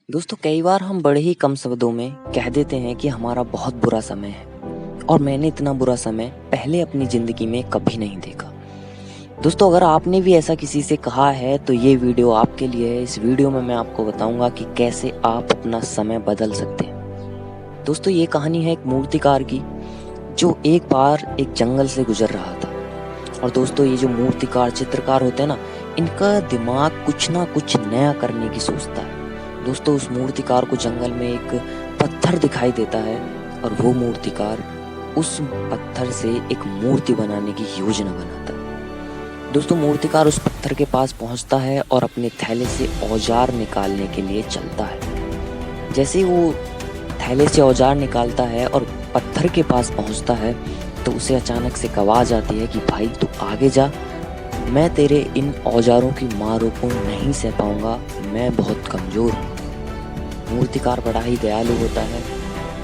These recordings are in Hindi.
दोस्तों कई बार हम बड़े ही कम शब्दों में कह देते हैं कि हमारा बहुत बुरा समय है और मैंने इतना बुरा समय पहले अपनी ज़िंदगी में कभी नहीं देखा। दोस्तों अगर आपने भी ऐसा किसी से कहा है तो ये वीडियो आपके लिए है। इस वीडियो में मैं आपको बताऊंगा कि कैसे आप अपना समय बदल सकते हैं। दोस्तों ये कहानी है एक मूर्तिकार की जो एक बार एक जंगल से गुजर रहा था। और दोस्तों ये जो मूर्तिकार चित्रकार होते हैं ना, इनका दिमाग कुछ ना कुछ नया करने की सोचता है। दोस्तों उस मूर्तिकार को जंगल में एक पत्थर दिखाई देता है और वो मूर्तिकार उस पत्थर से एक मूर्ति बनाने की योजना बनाता है। दोस्तों मूर्तिकार उस पत्थर के पास पहुंचता है और अपने थैले से औजार निकालने के लिए चलता है। जैसे ही वो थैले से औजार निकालता है और पत्थर के पास पहुंचता है तो उसे अचानक से एक आवाज़ आती है कि भाई तू आगे जा, मैं तेरे इन औजारों की मारों को नहीं सह पाऊंगा, मैं बहुत कमज़ोर हूँ। मूर्तिकार बड़ा ही दयालु होता है।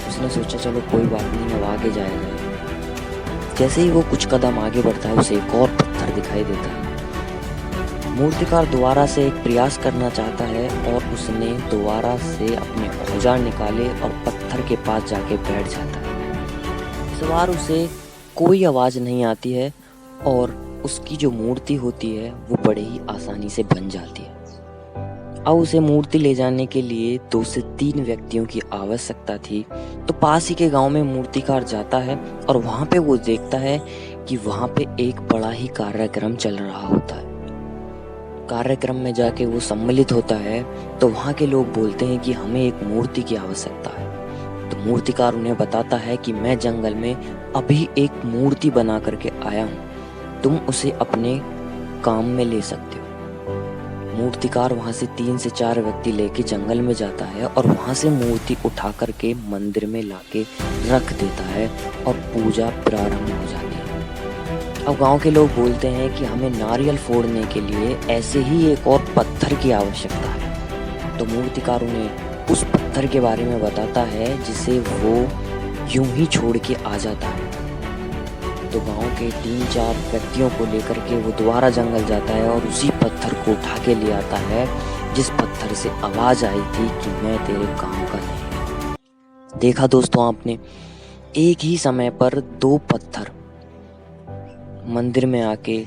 उसने सोचा चलो कोई बात नहीं, अब आगे जाएगा। जैसे ही वो कुछ कदम आगे बढ़ता है उसे एक और पत्थर दिखाई देता है। मूर्तिकार दोबारा से एक प्रयास करना चाहता है और उसने दोबारा से अपने औजार निकाले और पत्थर के पास जाके बैठ जाता है। इस बार उसे कोई आवाज़ नहीं आती है और उसकी जो मूर्ति होती है वो बड़े ही आसानी से बन जाती है। अब उसे मूर्ति ले जाने के लिए 2 से 3 व्यक्तियों की आवश्यकता थी। तो पास ही के गांव में मूर्तिकार जाता है और वहां पे वो देखता है कि वहां पे एक बड़ा ही कार्यक्रम चल रहा होता है। कार्यक्रम में जाके वो सम्मिलित होता है तो वहां के लोग बोलते हैं कि हमें एक मूर्ति की आवश्यकता है। तो मूर्तिकार उन्हें बताता है कि मैं जंगल में अभी एक मूर्ति बना करके आया हूँ, तुम उसे अपने काम में ले सकते हो। मूर्तिकार वहां से 3 से 4 व्यक्ति लेके जंगल में जाता है और वहां से मूर्ति उठा करके मंदिर में लाके रख देता है और पूजा प्रारंभ हो जाती है। अब गांव के लोग बोलते हैं कि हमें नारियल फोड़ने के लिए ऐसे ही एक और पत्थर की आवश्यकता है। तो मूर्तिकार उन्हें उस पत्थर के बारे में बताता है जिसे वो यूं ही छोड़ के आ जाता है। तो गांव के 3-4 व्यक्तियों को लेकर के वो दोबारा जंगल जाता है और उसी पत्थर को उठा के ले आता है जिस पत्थर से आवाज़ आई थी कि मैं तेरे काम का नहीं। देखा दोस्तों आपने, एक ही समय पर 2 पत्थर मंदिर में आके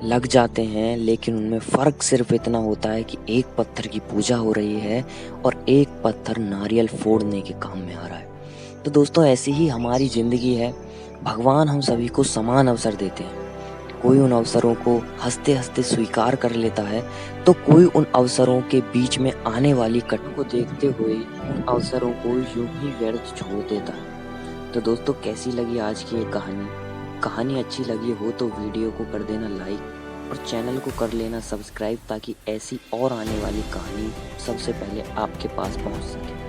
लग जाते हैं, लेकिन उनमें फ़र्क सिर्फ इतना होता है कि एक पत्थर की पूजा हो रही है और एक पत्थर नारियल फोड़ने के काम में आ रहा है। तो दोस्तों ऐसी ही हमारी ज़िंदगी है। भगवान हम सभी को समान अवसर देते हैं। कोई उन अवसरों को हंसते हंसते स्वीकार कर लेता है तो कोई उन अवसरों के बीच में आने वाली कठिनाइयों को देखते हुए उन अवसरों को यूं ही व्यर्थ छोड़ देता है। तो दोस्तों कैसी लगी आज की ये कहानी अच्छी लगी हो तो वीडियो को कर देना लाइक और चैनल को कर लेना सब्सक्राइब ताकि ऐसी और आने वाली कहानी सबसे पहले आपके पास पहुंच सके।